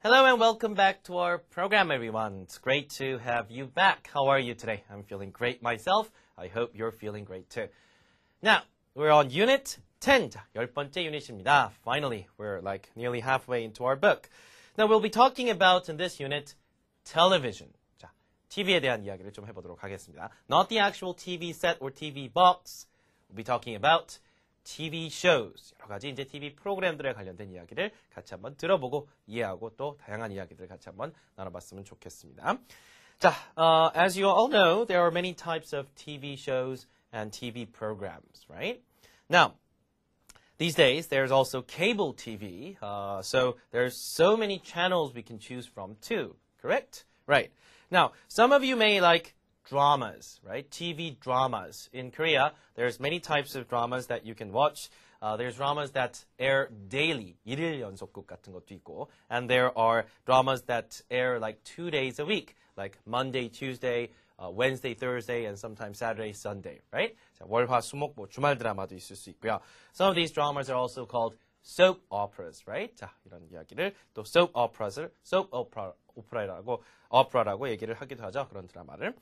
Hello and welcome back to our program, everyone. It's great to have you back. How are you today? I'm feeling great myself. I hope you're feeling great too. Now, we're on Unit 10. 자, 10번째 유닛입니다. Finally, we're like nearly halfway into our book. Now, we'll be talking about, in this unit, television. 자, TV에 대한 이야기를 좀 해보도록 하겠습니다. Not the actual TV set or TV box. We'll be talking about TV shows, 여러 가지 이제 TV 프로그램들에 관련된 이야기를 같이 한번 들어보고 이해하고 또 다양한 이야기들을 같이 한번 나눠봤으면 좋겠습니다. 자, as you all know, there are many types of TV shows and TV programs, right? Now, these days, there's also cable TV, so there's so many channels we can choose from too, correct? Right. Now, some of you may like dramas, right? TV dramas. In Korea, there's many types of dramas that you can watch. There's dramas that air daily, 일일 연속극 같은 것도 있고, and there are dramas that air like 2 days a week, like Monday, Tuesday, Wednesday, Thursday, and sometimes Saturday, Sunday, right? 자, 월, 화, 수, 목, 뭐 주말 드라마도 있을 수 있고요. Some of these dramas are also called soap operas, right? 자, 이런 이야기를 또 soap opera라고 얘기를 하기도 하죠. 그런 드라마를.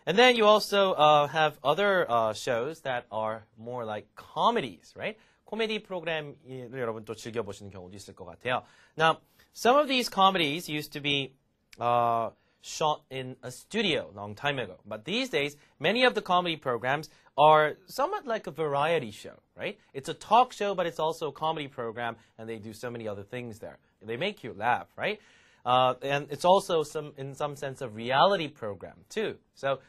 And then you also have other shows that are more like comedies, right? 코미디 프로그램을 여러분 또 즐겨보시는 경우도 있을 것 같아요. Now, some of these comedies used to be shot in a studio a long time ago. But these days, many of the comedy programs are somewhat like a variety show, right? It's a talk show, but it's also a comedy program, and they do so many other things there. They make you laugh, right? And it's also in some sense a reality program too. So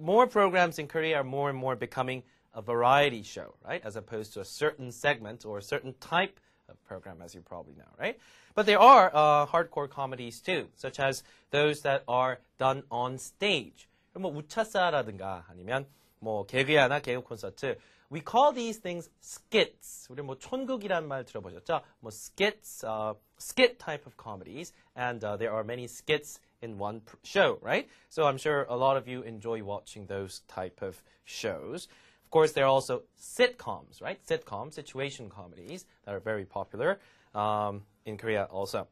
more programs in Korea are more and more becoming a variety show, right? As opposed to a certain segment or a certain type of program, as you probably know, right? But there are hardcore comedies too, such as those that are done on stage. 뭐 우차사라든가 아니면 뭐 개그야나 개그 콘서트. We call these things skits. 우리 뭐 촌극이란 말 들어보셨죠? 뭐 skits, skit type of comedies, and there are many skits in one show, right? So I'm sure a lot of you enjoy watching those type of shows. Of course, there are also sitcoms, right? Sitcoms, situation comedies that are very popular in Korea also.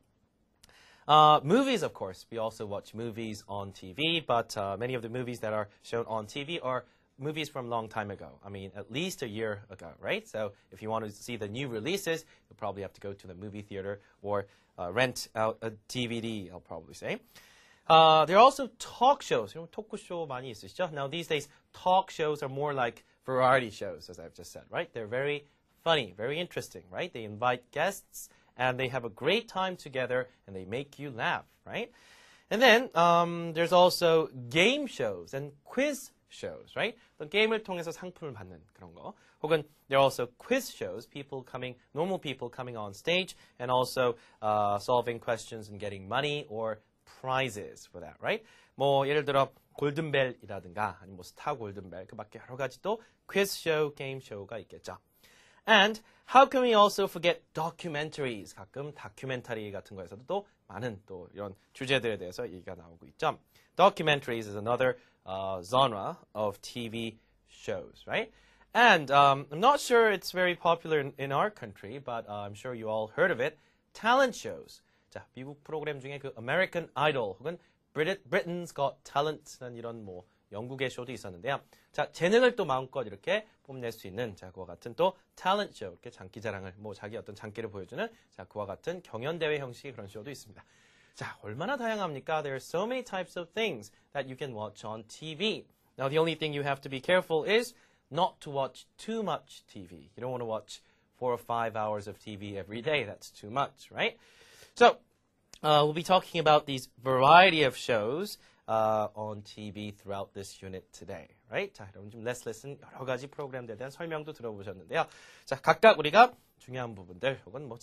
Movies, of course. We also watch movies on TV, but many of the movies that are shown on TV are movies from a long time ago. I mean, at least a year ago, right? So if you want to see the new releases, you'll probably have to go to the movie theater or rent out a DVD, I'll probably say. There are also talk shows. 토크쇼 많이 있으시죠? Now, these days, talk shows are more like variety shows, as I've just said, right? They're very funny, very interesting, right? They invite guests, and they have a great time together, and they make you laugh, right? And then, there's also game shows and quiz shows, right? 어떤 게임을 통해서 상품을 받는 그런 거. 혹은 there are also quiz shows, normal people coming on stage, and also solving questions and getting money or prizes for that, right? 뭐 예를 들어 골든벨이라든가 아니면 뭐 스타 골든벨 그 밖에 여러 가지 또 quiz show, game show가 있겠죠. And how can we also forget documentaries? 가끔 다큐멘터리 같은 거에서도 또 많은 또 이런 주제들에 대해서 얘기가 나오고 있죠. Documentaries is another genre of TV shows, right? And I'm not sure it's very popular in our country, but I'm sure you all heard of it. Talent shows. 자, 미국 프로그램 중에 그 American Idol 혹은 Britain's Got Talent라는 이런 뭐 영국의 쇼도 있었는데요. 자, 재능을 또 마음껏 이렇게 뽐낼 수 있는 자, 그와 같은 또 탤런트 쇼, 이렇게 장기자랑을 뭐 자기 어떤 장기를 보여주는 자, 그와 같은 경연대회 형식의 그런 쇼도 있습니다. 자, 얼마나 다양합니까? There are so many types of things that you can watch on TV. Now, the only thing you have to be careful is not to watch too much TV. You don't want to watch 4 or 5 hours of TV every day. That's too much, right? So, we'll be talking about these variety of shows on TV throughout this unit today, right? 자, 여러분 지금 Let's Listen 여러 가지 프로그램들에 대한 설명도 들어보셨는데요. 자, 각각 우리가 중요한 부분들 혹은 뭐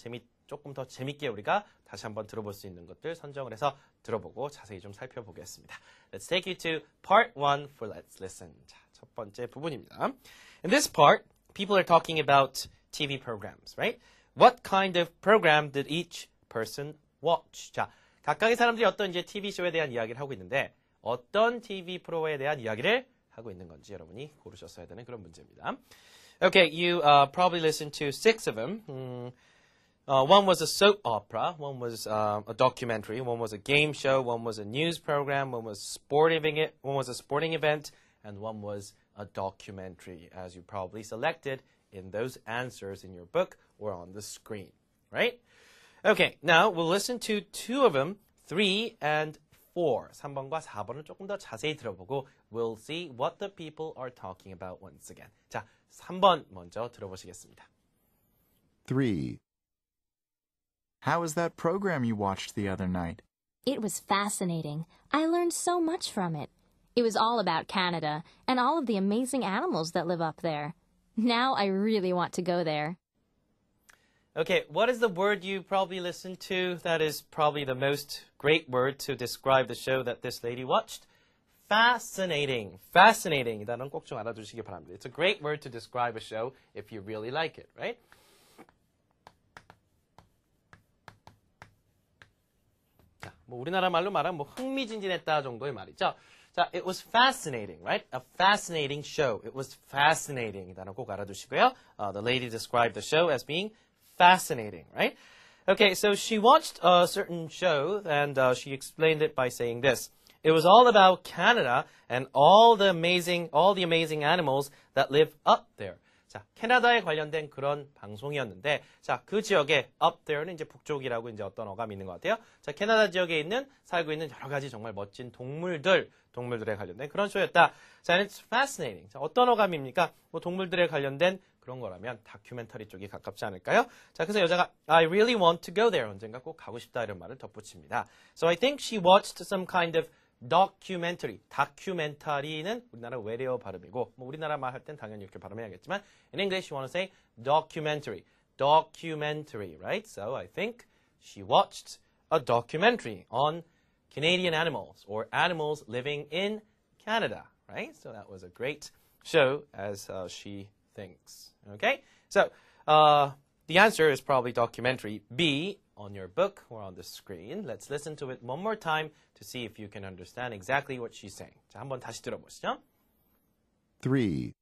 조금 더 재밌게 우리가 다시 한번 들어볼 수 있는 것들 선정을 해서 들어보고 자세히 좀 살펴보겠습니다. Let's take you to part 1 for Let's Listen. 자, 첫 번째 부분입니다. In this part, people are talking about TV programs, right? What kind of program did each person watch? 자, 각각의 사람들이 어떤 이제 TV 쇼에 대한 이야기를 하고 있는데 어떤 TV 프로에 대한 이야기를 하고 있는 건지 여러분이 고르셨어야 되는 그런 문제입니다. Okay, you probably listened to 6 of them. One was a soap opera, one was a documentary, one was a game show, one was a news program, one was one was a sporting event, and one was a documentary, as you probably selected in those answers in your book or on the screen, right? Okay, now we'll listen to two of them, 3 and 4. 3번과 4번을 조금 더 자세히 들어보고 we'll see what the people are talking about once again. 자, 3번 먼저 들어보시겠습니다. 3. How was that program you watched the other night? It was fascinating. I learned so much from it. It was all about Canada and all of the amazing animals that live up there. Now I really want to go there. Okay, what is the word you probably listened to that is probably the most great word to describe the show that this lady watched? Fascinating. Fascinating. 이 단어는 꼭 좀 알아두시기 바랍니다. It's a great word to describe a show if you really like it, right? 자, 뭐 우리나라 말로 말하면 뭐 흥미진진했다 정도의 말이죠. 자, it was fascinating, right? A fascinating show. It was fascinating. 이 단어 꼭 알아두시고요. The lady described the show as being fascinating, right? Okay, so she watched a certain show and she explained it by saying this. It was all about Canada and all the amazing animals that live up there. 자, 캐나다에 관련된 그런 방송이었는데, 자, 그 지역에 up there는 이제 북쪽이라고 이제 어떤 어감이 있는 것 같아요. 자, 캐나다 지역에 살고 있는 여러 가지 정말 멋진 동물들에 관련된 그런 쇼였다. 자, and it's fascinating. 자, 어떤 어감입니까? 뭐 동물들에 관련된 그런 거라면 다큐멘터리 쪽이 가깝지 않을까요? 자, 그래서 여자가 I really want to go there. 언젠가 꼭 가고 싶다 이런 말을 덧붙입니다. So I think she watched some kind of documentary. 다큐멘터리는 우리나라 외래어 발음이고 뭐 우리나라 말 할 땐 당연히 이렇게 발음해야겠지만 in English you want to say documentary. Documentary, right? So I think she watched a documentary on Canadian animals or animals living in Canada, right? So that was a great show as she thinks. Okay? So the answer is probably documentary B on your book or on the screen. Let's listen to it one more time to see if you can understand exactly what she's saying. 자, 한번 다시 들어보시죠. 3.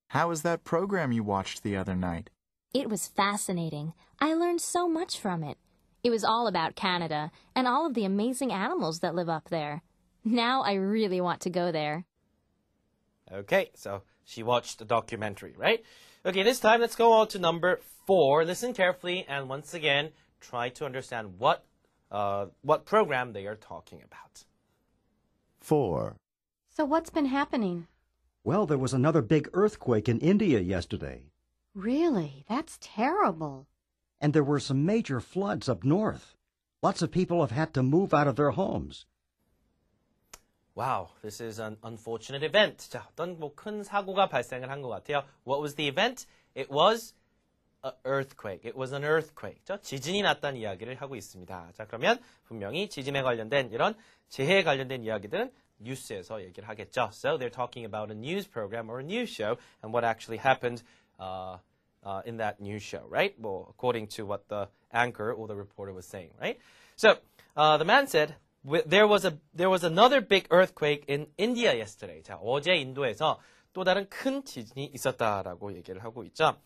How was that program you watched the other night? It was fascinating. I learned so much from it. It was all about Canada and all of the amazing animals that live up there. Now I really want to go there. Okay, so she watched the documentary, right? Okay, this time let's go on to number 4. Listen carefully and once again try to understand what program they are talking about. 4. So what's been happening? Well, there was another big earthquake in India yesterday. Really? That's terrible. And there were some major floods up north. Lots of people have had to move out of their homes. Wow, this is an unfortunate event. 자, 어떤 뭐 큰 사고가 발생을 한 것 같아요. What was the event? It was an earthquake. It was an earthquake. 지진이 났다는 이야기를 하고 있습니다. 자, 그러면 분명히 지진에 관련된 이런 재해에 관련된 이야기들은 뉴스에서 얘기를 하겠죠. So they're talking about a news program or a news show and what actually happened in that news show, right? Well, according to what the anchor or the reporter was saying, right? So the man said there was another big earthquake in India yesterday. 자, 어제 인도에서 또 다른 큰 지진이 있었다라고 얘기를 하고 있죠.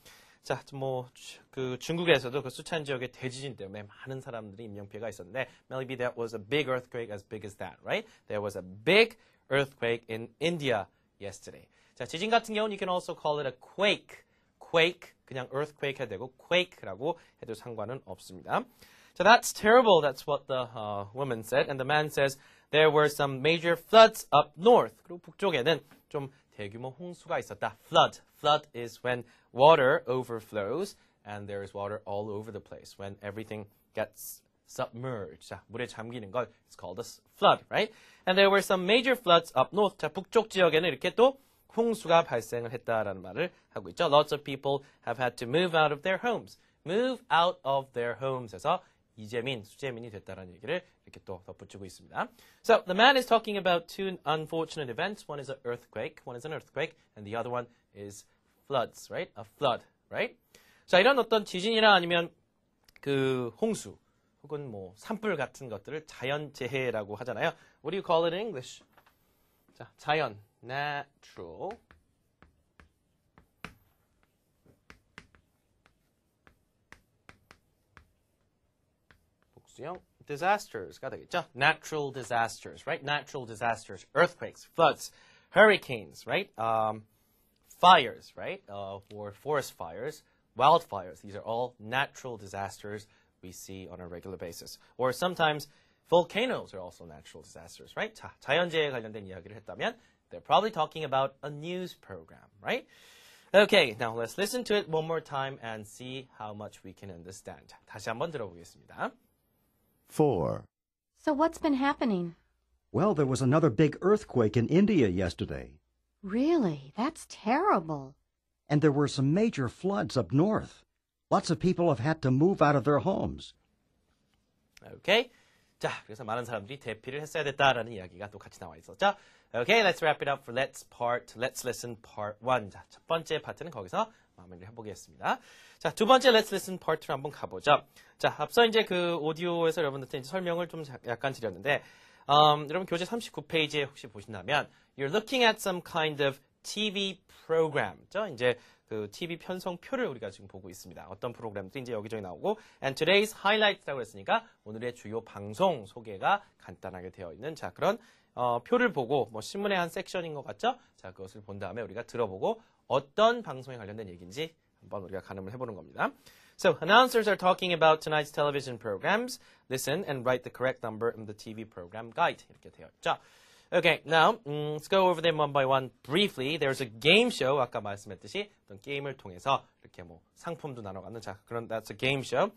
자, 뭐 그 중국에서도 그 수찬 지역의 대지진 때문에 많은 사람들이 인명피해가 있었는데 maybe that was a big earthquake as big as that, right? There was a big earthquake in India yesterday. 자, 지진 같은 경우는 you can also call it a quake. quake 그냥 earthquake 해도 되고 quake라고 해도 상관은 없습니다. So that's terrible. That's what the woman said. And the man says there were some major floods up north. 그리고 북쪽에는 좀 대규모 홍수가 있었다. Flood is when water overflows and there is water all over the place. When everything gets submerged. 자, 물에 잠기는 걸 it's called a flood, right? And there were some major floods up north. 자, 북쪽 지역에는 이렇게 또 홍수가 발생을 했다라는 말을 하고 있죠. Lots of people have had to move out of their homes. Move out of their homes 해서 이재민, 수재민이 됐다라는 얘기를 이렇게 또 덧붙이고 있습니다. So the man is talking about two unfortunate events. One is an earthquake, and the other one is floods, right? A flood, right? 자, 이런 어떤 지진이나 아니면 그 홍수 혹은 뭐 산불 같은 것들을 자연재해라고 하잖아요. What do you call it in English? 자, 자연, natural. 복수형 disasters가 되겠죠. Natural disasters, right? Natural disasters, earthquakes, floods, hurricanes, right? Fires, right? Or forest fires, wildfires. These are all natural disasters we see on a regular basis. Or sometimes volcanoes are also natural disasters, right? 자, 자연재해에 관련된 이야기를 했다면 they're probably talking about a news program, right? Okay, now let's listen to it one more time and see how much we can understand. 자, 다시 한번 들어보겠습니다. 4. So what's been happening? Well, there was another big earthquake in India yesterday. Really? That's terrible. And there were some major floods up north. Lots of people have had to move out of their homes. Okay. 자, 그래서 많은 사람들이 대피를 했어야 됐다라는 이야기가 또 같이 나와 있었죠. Okay, let's wrap it up for let's listen part 1. 자, 첫 번째 파트는 거기서 마무리를 해보겠습니다. 자, 두 번째 let's listen part 2로 한번 가보죠. 자, 앞서 이제 그 오디오에서 여러분들한테 이제 설명을 좀 약간 드렸는데, 여러분 교재 39페이지에 혹시 보신다면, you're looking at some kind of TV program.죠? 이제 그 TV 편성표를 우리가 지금 보고 있습니다. 어떤 프로그램도 이제 여기저기 나오고, and today's highlights라고 했으니까 오늘의 주요 방송 소개가 간단하게 되어 있는 자 그런 표를 보고 뭐 신문의 한 섹션인 것 같죠? 자 그것을 본 다음에 우리가 들어보고 어떤 방송에 관련된 얘기인지 한번 우리가 가늠을 해보는 겁니다. So announcers are talking about tonight's television programs. Listen and write the correct number in the TV program guide. 이렇게 되어 있죠. Okay, now let's go over them one by one briefly. There's a game show. 아까 말씀했듯이 어떤 게임을 통해서 이렇게 뭐 상품도 나눠가는 자 그런 that's a game show.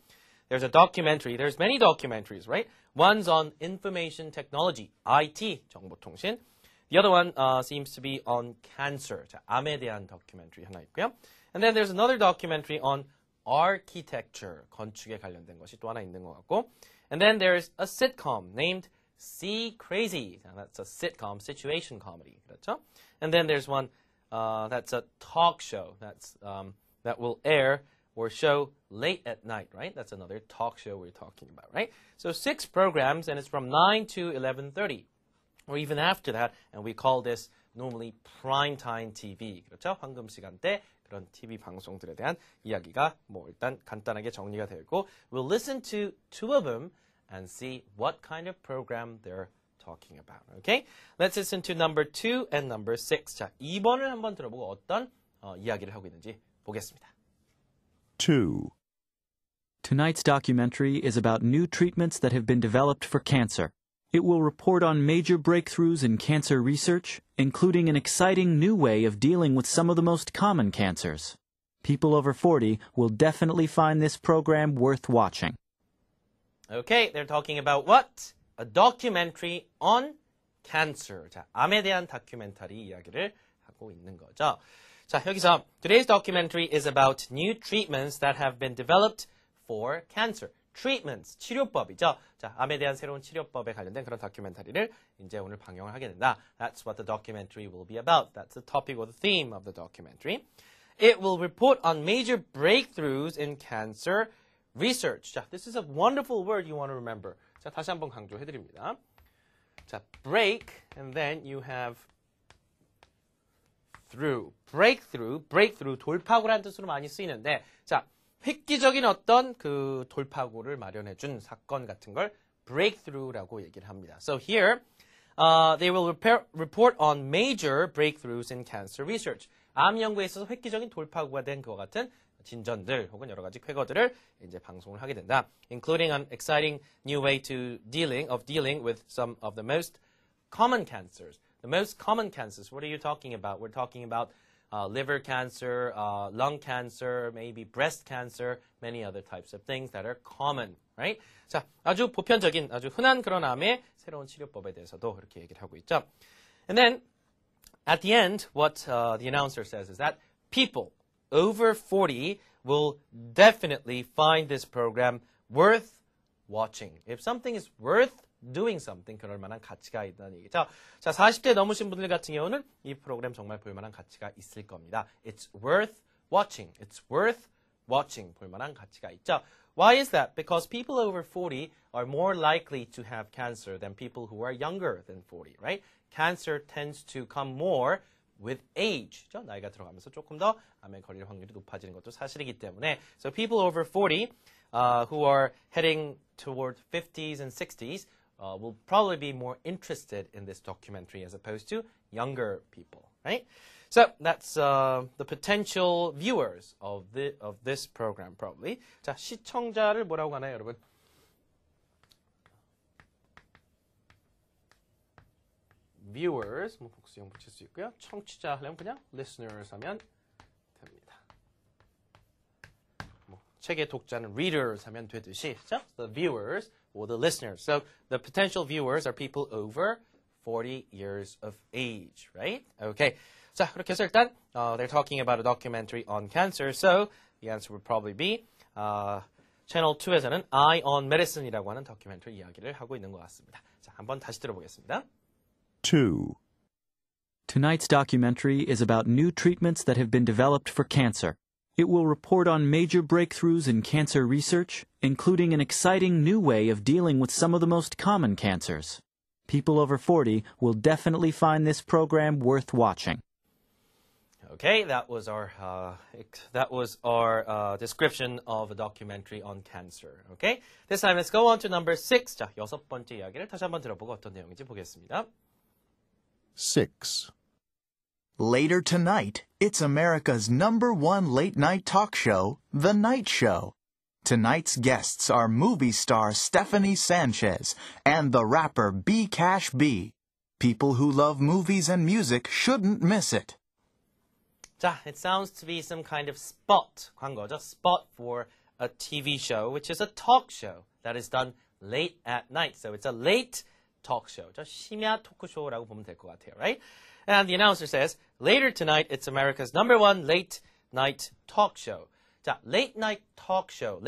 There's a documentary. There's many documentaries, right? One's on information technology, IT, 정보통신. The other one seems to be on cancer. 자, 암에 대한 documentary 하나 있고요. And then there's another documentary on architecture, 건축에 관련된 것이 또 하나 있는 것 같고. And then there's a sitcom named See Crazy. That's a sitcom, situation comedy. 그렇죠? And then there's one that's a talk show that will air or show late at night, right? That's another talk show we're talking about, right? So 6 programs, and it's from 9 to 11:30, or even after that, and we call this normally primetime TV. 그렇죠? 황금 시간대 그런 TV 방송들에 대한 이야기가 뭐 일단 간단하게 정리가 되어 있고, we'll listen to 2 of them and see what kind of program they're talking about. Okay? Let's listen to number 2 and number 6. 자, 2번을 한번 들어보고 어떤 이야기를 하고 있는지 보겠습니다. 2. Tonight's documentary is about new treatments that have been developed for cancer. It will report on major breakthroughs in cancer research, including an exciting new way of dealing with some of the most common cancers. People over 40 will definitely find this program worth watching. Okay, they're talking about what? A documentary on cancer. 자, 암에 대한 다큐멘터리 이야기를 하고 있는 거죠. 자, 여기서 today's documentary is about new treatments that have been developed for cancer. treatments, 치료법이죠. 자, 암에 대한 새로운 치료법에 관련된 그런 다큐멘터리를 이제 오늘 방영을 하게 된다. That's what the documentary will be about. That's the topic or the theme of the documentary. It will report on major breakthroughs in cancer research. 자, this is a wonderful word you want to remember. 자, 다시 한번 강조해드립니다. 자, break, and then you have through. breakthrough, 돌파구라는 뜻으로 많이 쓰이는데, 자, 획기적인 어떤 그 돌파구를 마련해준 사건 같은 걸 breakthrough라고 얘기를 합니다. So here, they will report on major breakthroughs in cancer research. 암 연구에 있어서 획기적인 돌파구가 된 그와 같은 진전들 혹은 여러 가지 쾌거들을 이제 방송을 하게 된다. Including an exciting new way to dealing with some of the most common cancers. The most common cancers, what are you talking about? We're talking about liver cancer, lung cancer, maybe breast cancer, many other types of things that are common, right? 자, 아주 보편적인, 아주 흔한 그런 암의 새로운 치료법에 대해서도 이렇게 얘기를 하고 있죠. And then, at the end, what the announcer says is that people over 40 will definitely find this program worth watching. If something is worth doing something, 그럴 만한 가치가 있다는 얘기죠. 자, 40대 넘으신 분들 같은 경우는 이 프로그램 정말 볼 만한 가치가 있을 겁니다. It's worth watching. It's worth watching. 볼 만한 가치가 있죠. Why is that? Because people over 40 are more likely to have cancer than people who are younger than 40, right? Cancer tends to come more with age. 나이가 들어가면서 조금 더 암에 걸릴 확률이 높아지는 것도 사실이기 때문에 So people over 40 who are heading toward 50s and 60s will probably be more interested in this documentary as opposed to younger people, right? So that's the potential viewers of this program probably. 자, 시청자를 뭐라고 하나요, 여러분? viewers, 뭐 복수형 붙일 수 있고요. 청취자 하려면 그냥 listeners 하면 됩니다. 뭐 책의 독자는 readers 하면 되듯이, 자, the viewers or the listeners. So the potential viewers are people over 40 years of age, right? Okay. 자, 그렇게 해서 일단 they're talking about a documentary on cancer. So the answer would probably be 채널 2에서는 Eye on Medicine이라고 하는 다큐멘터리 이야기를 하고 있는 것 같습니다. 자, 한번 다시 들어보겠습니다. 2. Tonight's documentary is about new treatments that have been developed for cancer. It will report on major breakthroughs in cancer research, including an exciting new way of dealing with some of the most common cancers. People over 40 will definitely find this program worth watching. Okay, that was our description of a documentary on cancer. Okay, this time let's go on to number 6. 자, 6번째 이야기를 다시 한번 들어보고 어떤 내용인지 보겠습니다. 6. Later tonight, it's America's #1 late-night talk show, The Night Show. Tonight's guests are movie star Stephanie Sanchez and the rapper B Cash B. People who love movies and music shouldn't miss it. 자, it sounds to be some kind of spot, 광고죠. Spot for a TV show, which is a talk show that is done late at night. So it's a late talk show. 저 심야 토크쇼라고 보면 될 것 같아요, right? And the announcer says, later tonight, it's America's #1 late night talk show. 자, late night talk show,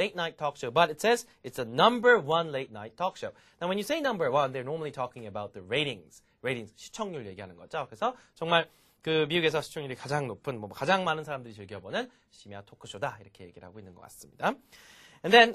but it says it's a #1 late night talk show. Now, when you say #1, they're normally talking about the ratings, 시청률 얘기하는 거죠. 그래서 정말 그 미국에서 시청률이 가장 높은, 가장 많은 사람들이 즐겨보는 심야 토크쇼다 이렇게 얘기를 하고 있는 것 같습니다. And then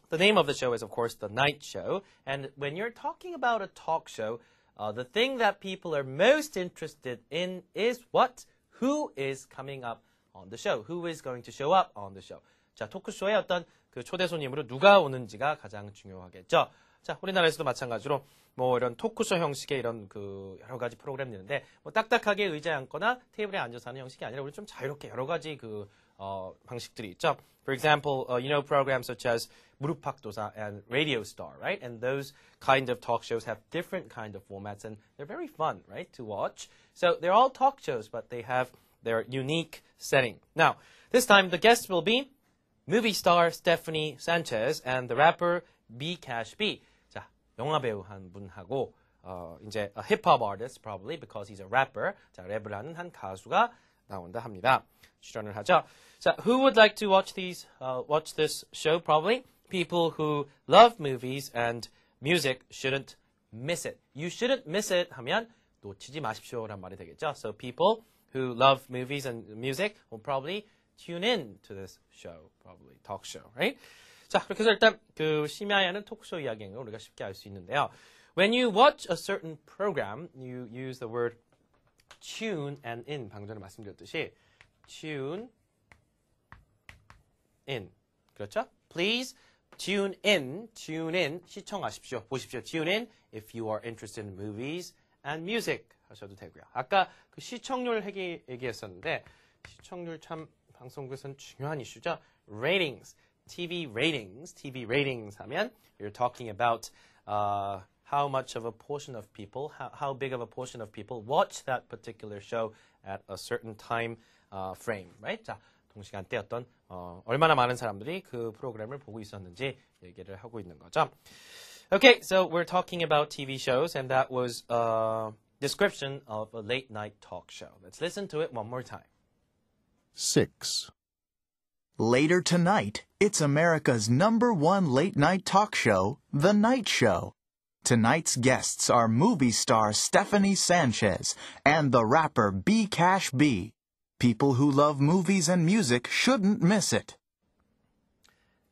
the name of the show is, of course, The Night Show. And when you're talking about a talk show, the thing that people are most interested in is what? Who is coming up on the show? Who is going to show up on the show? 자, 토크쇼에 어떤 그 초대 손님으로 누가 오는지가 가장 중요하겠죠. 자, 우리나라에서도 마찬가지로 뭐 이런 토크쇼 형식의 이런 그 여러 가지 프로그램 있는데 뭐 딱딱하게 의자에 앉거나 테이블에 앉아서 하는 형식이 아니라 우리 좀 자유롭게 여러 가지 그 방식들이 있죠. For example, you know programs such as 무릎팍도사 and Radio Star, right? And those kind of talk shows have different kind of formats and they're very fun, right, to watch. So they're all talk shows, but they have their unique setting. Now, this time the guest will be movie star Stephanie Sanchez and the rapper B Cash B. 자, 영화 배우 한 분하고 이제 a hip hop artist probably because he's a rapper. 자, 랩을 하는 한 가수가 나온다 합니다. 출연을 하죠. 자, who would like to watch this show? Probably people who love movies and music shouldn't miss it. You shouldn't miss it 하면 놓치지 마십시오란 말이 되겠죠. So people who love movies and music will probably tune in to this show, probably talk show, right? 자, 그렇게 해서 일단 그 심야에 하는 토크쇼 이야기인 걸 우리가 쉽게 알 수 있는데요. When you watch a certain program, you use the word tune and in. 방금 전에 말씀드렸듯이 tune in. 그렇죠? Please tune in, 시청하십시오. 보십시오. Tune in if you are interested in movies and music 하셔도 되고요. 아까 그 시청률 얘기했었는데 시청률 참 방송국에서는 중요한 이슈죠. Ratings, TV ratings 하면 you're talking about how much of a portion of people, how big of a portion of people watch that particular show at a certain time frame, right? 자, 동시간대 어떤 얼마나 많은 사람들이 그 프로그램을 보고 있었는지 얘기를 하고 있는 거죠. Okay, so we're talking about TV shows, and that was a description of a late night talk show. Let's listen to it one more time. 6. Later tonight, it's America's #1 late-night talk show, The Night Show. Tonight's guests are movie star Stephanie Sanchez and the rapper B Cash B. People who love movies and music shouldn't miss it.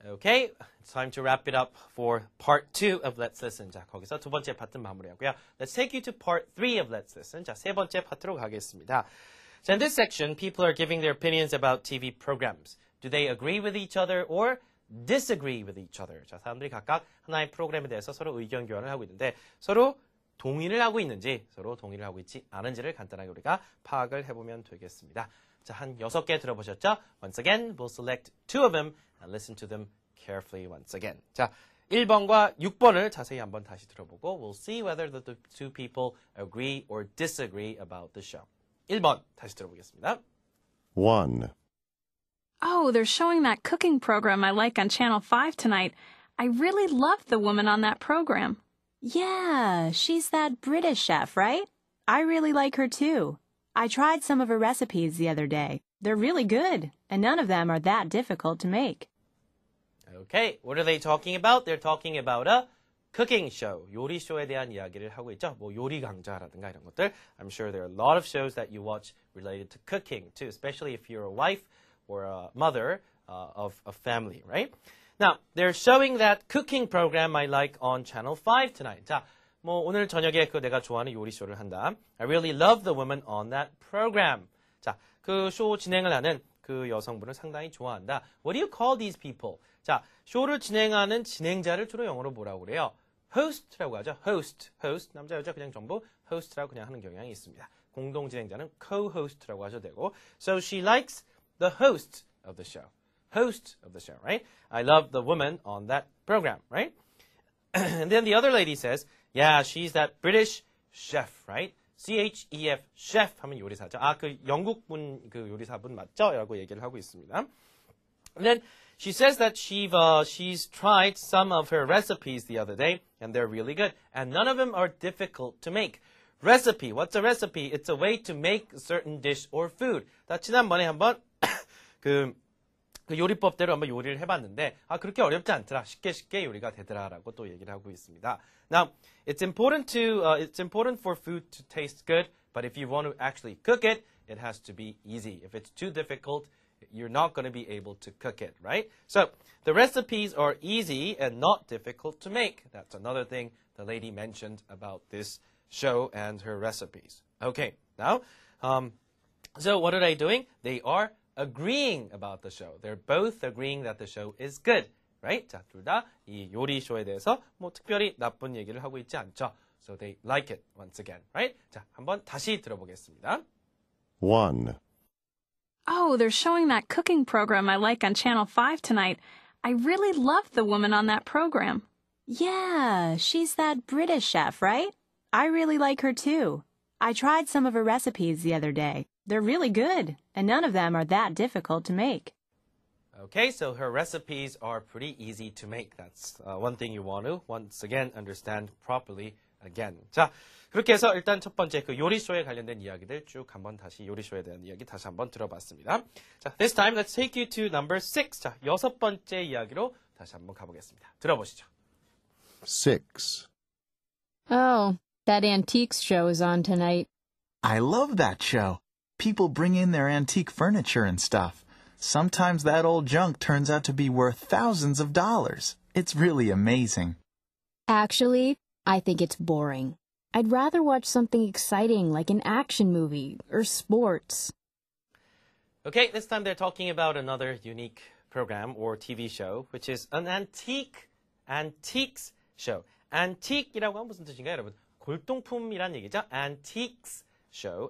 Okay, it's time to wrap it up for part 2 of Let's Listen. 자, 거기서 두 번째 파트 마무리하고요. Let's take you to part 3 of Let's Listen. 자, 세 번째 파트로 가겠습니다. So in this section, people are giving their opinions about TV programs. Do they agree with each other or disagree with each other. 자, 사람들이 각각 하나의 프로그램에 대해서 서로 의견 교환을 하고 있는데 서로 동의를 하고 있는지 서로 동의를 하고 있지 않은지를 간단하게 우리가 파악을 해보면 되겠습니다. 자, 한 6개 들어보셨죠? Once again, we'll select 2 of them and listen to them carefully once again. 자, 1번과 6번을 자세히 한번 다시 들어보고 we'll see whether the two people agree or disagree about the show. 1번 다시 들어보겠습니다. 1. Oh, they're showing that cooking program I like on Channel 5 tonight. I really loved the woman on that program. Yeah, she's that British chef, right? I really like her too. I tried some of her recipes the other day. They're really good, and none of them are that difficult to make. Okay, what are they talking about? They're talking about a cooking show. 요리 쇼에 대한 이야기를 하고 있죠. 뭐 요리 강좌라든가 이런 것들. I'm sure there are a lot of shows that you watch related to cooking too, especially if you're a wife or a mother of a family, right? Now, they're showing that cooking program I like on Channel 5 tonight. 자, 뭐 오늘 저녁에 그 내가 좋아하는 요리 쇼를 한다. I really love the woman on that program. 자, 그 쇼 진행을 하는 그 여성분을 상당히 좋아한다. What do you call these people? 자, 쇼를 진행하는 진행자를 주로 영어로 뭐라고 그래요? host라고 하죠. host, 남자 여자 그냥 전부 host라고 그냥 하는 경향이 있습니다. 공동 진행자는 co-host라고 하셔도 되고. So she likes the host of the show. Host of the show, right? I love the woman on that program, right? And then the other lady says, yeah, she's that British chef, right? C-H-E-F, chef 하면 요리사죠. 아, 그 영국분 그 요리사분 맞죠? 라고 얘기를 하고 있습니다. And then she says that she's tried some of her recipes the other day, and they're really good. And none of them are difficult to make. Recipe, what's a recipe? It's a way to make a certain dish or food. 나 지난번에 한번 그 요리법대로 한번 요리를 해봤는데 그렇게 어렵지 않더라. 쉽게 요리가 되더라라고 또 얘기를 하고 있습니다. Now, it's important for food to taste good, but if you want to actually cook it, it has to be easy. If it's too difficult, you're not going to be able to cook it, right? So, the recipes are easy and not difficult to make. That's another thing the lady mentioned about this show and her recipes. Okay, now, so what are they doing? They are agreeing about the show. They're both agreeing that the show is good, right? 자, 둘 다 이 요리 쇼에 대해서 뭐 특별히 나쁜 얘기를 하고 있지 않죠. So they like it once again, right? 자, 한번 다시 들어보겠습니다. 1. Oh, they're showing that cooking program I like on Channel 5 tonight. I really loved the woman on that program. Yeah, she's that British chef, right? I really like her too. I tried some of her recipes the other day. They're really good, and none of them are that difficult to make. Okay, so her recipes are pretty easy to make. That's one thing you want to, once again, understand properly again. 자, 그렇게 해서 일단 첫 번째 그 요리쇼에 관련된 이야기들 쭉 한번 다시 요리쇼에 대한 이야기 다시 한번 들어봤습니다. 자, this time let's take you to number 6. 자, 6번째 이야기로 다시 한번 가보겠습니다. 들어보시죠. 6. Oh, that antiques show is on tonight. I love that show. People bring in their antique furniture and stuff. Sometimes that old junk turns out to be worth thousands of dollars. It's really amazing. Actually, I think it's boring. I'd rather watch something exciting like an action movie or sports. Okay, this time they're talking about another unique program or TV show, which is an antiques show. Antique이라고 하면 무슨 뜻인가요, 여러분? 골동품이란 얘기죠. Antiques show.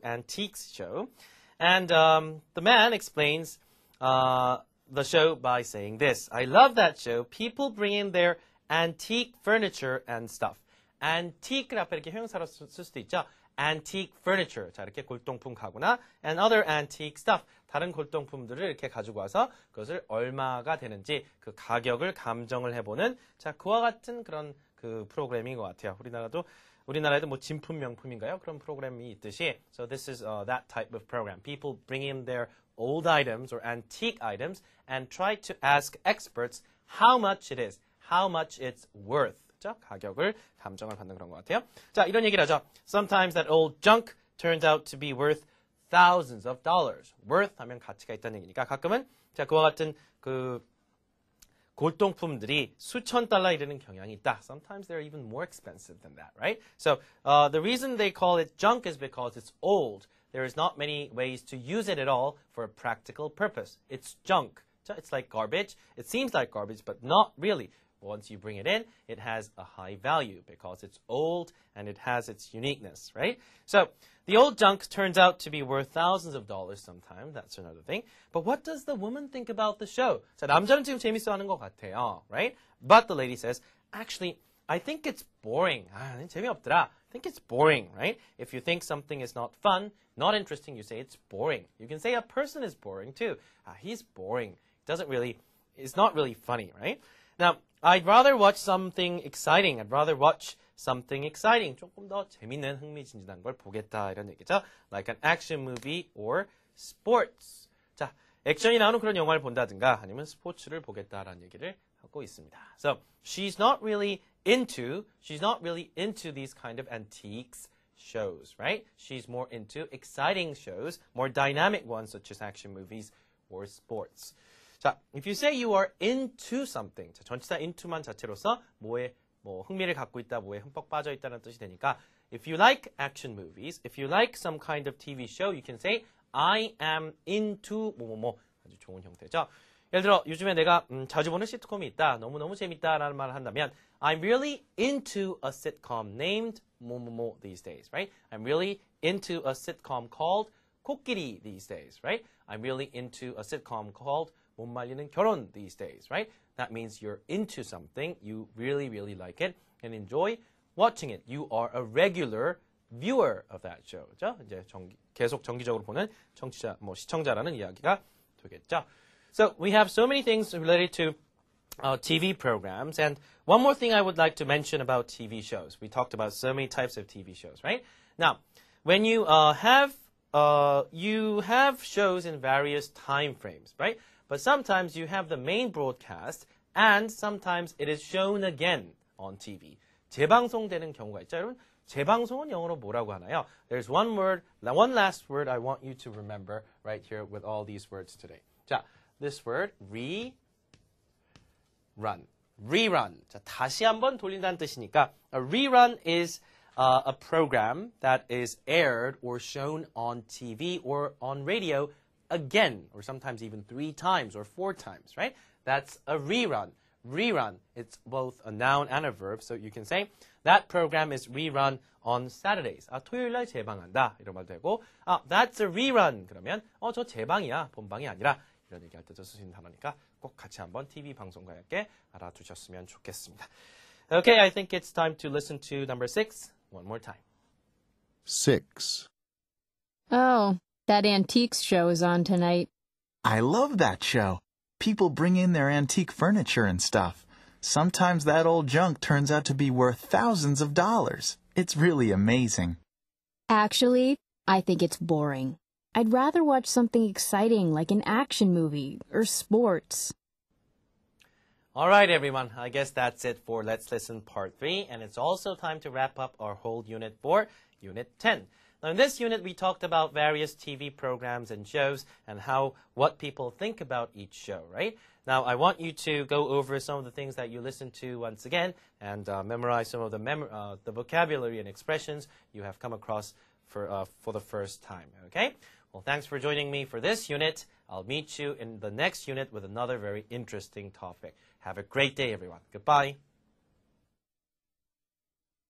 And the man explains the show by saying this. I love that show. People bring in their antique furniture and stuff. Antique를 앞에 이렇게 형용사로 쓸 수도 있죠. Antique furniture. 자, 이렇게 골동품 가구나 and other antique stuff. 다른 골동품들을 이렇게 가지고 와서 그것을 얼마가 되는지 그 가격을 감정을 해보는 자, 그와 같은 그런 그 프로그램인 것 같아요. 우리나라에도 뭐 진품 명품인가요? 그런 프로그램이 있듯이. So this is that type of program. People bring in their old items or antique items and try to ask experts how much it is, how much it's worth. 자, 가격을 감정을 받는 그런 것 같아요. 자, 이런 얘기를 하죠. Sometimes that old junk turns out to be worth thousands of dollars. worth 하면 가치가 있다는 얘기니까 가끔은 자, 그와 같은 그 골동품들이 수천 달러 이르는 경향이 있다. Sometimes they're even more expensive than that, right? So the reason they call it junk is because it's old. There is not many ways to use it at all for a practical purpose. It's junk. It's like garbage. It seems like garbage, but not really. Once you bring it in, it has a high value because it's old and it has its uniqueness, right? So the old junk turns out to be worth thousands of dollars sometimes. That's another thing. But what does the woman think about the show? 자, 남자는 지금 재밌어하는 것 같아요, right? But the lady says, actually, I think it's boring. 재미없더라. I think it's boring, right? If you think something is not fun, not interesting, you say it's boring. You can say a person is boring too. He's boring. It's not really funny, right? Now, I'd rather watch something exciting. I'd rather watch something exciting. 조금 더 재밌는 흥미진진한 걸 보겠다 이런 얘기죠. Like an action movie or sports. 자, 액션이 나오는 그런 영화를 본다든가 아니면 스포츠를 보겠다라는 얘기를 하고 있습니다. So, she's not really into these kind of antiques shows, right? She's more into exciting shows, more dynamic ones such as action movies or sports. 자, if you say you are into something, 자, 전치사 into만 자체로서 뭐에 흥미를 갖고 있다, 뭐에 흠뻑 빠져 있다는 뜻이 되니까 if you like action movies, if you like some kind of TV show, you can say I am into 뭐뭐뭐. 아주 좋은 형태죠. 예를 들어 요즘에 내가 자주 보는 시트콤이 있다, 너무너무 재밌다라는 말을 한다면 I'm really into a sitcom named 뭐뭐뭐 these days, right? I'm really into a sitcom called 코끼리 these days, right? I'm really into a sitcom called 못 말리는 결혼 these days, right? That means you're into something, you really, really like it, and enjoy watching it. You are a regular viewer of that show. 그죠? 이제 계속 정기적으로 보는 시청자라는 이야기가 되겠죠. So we have so many things related to TV programs, and one more thing I would like to mention about TV shows. We talked about so many types of TV shows, right? Now, when you have shows in various time frames, right? But sometimes you have the main broadcast and sometimes it is shown again on TV. 재방송되는 경우가 있죠. 여러분, 재방송은 영어로 뭐라고 하나요? There's one last word I want you to remember right here with all these words today. 자, this word, rerun. Rerun. 자, 다시 한번 돌린다는 뜻이니까 a rerun is a program that is aired or shown on TV or on radio again, or sometimes even 3 times or 4 times, right? That's a rerun. Rerun, it's both a noun and a verb, so you can say that program is rerun on Saturdays. 토요일 날 재방한다. 이런 말도 되고, that's a rerun. 그러면 저 재방이야. 본방이 아니라 이런 얘기할 때 쓸 수 있는 단어니까 꼭 같이 한번 TV 방송과 함께 알아두셨으면 좋겠습니다. Okay, I think it's time to listen to number 6 one more time. 6. Oh, that antiques show is on tonight. I love that show. People bring in their antique furniture and stuff. Sometimes that old junk turns out to be worth thousands of dollars. It's really amazing. Actually, I think it's boring. I'd rather watch something exciting like an action movie or sports. All right, everyone. I guess that's it for Let's Listen Part 3. And it's also time to wrap up our whole Unit 4, Unit 10. Now, in this unit, we talked about various TV programs and shows and what people think about each show, right? Now, I want you to go over some of the things that you listened to once again and memorize some of the vocabulary and expressions you have come across for the first time, okay? Well, thanks for joining me for this unit. I'll meet you in the next unit with another very interesting topic. Have a great day, everyone. Goodbye.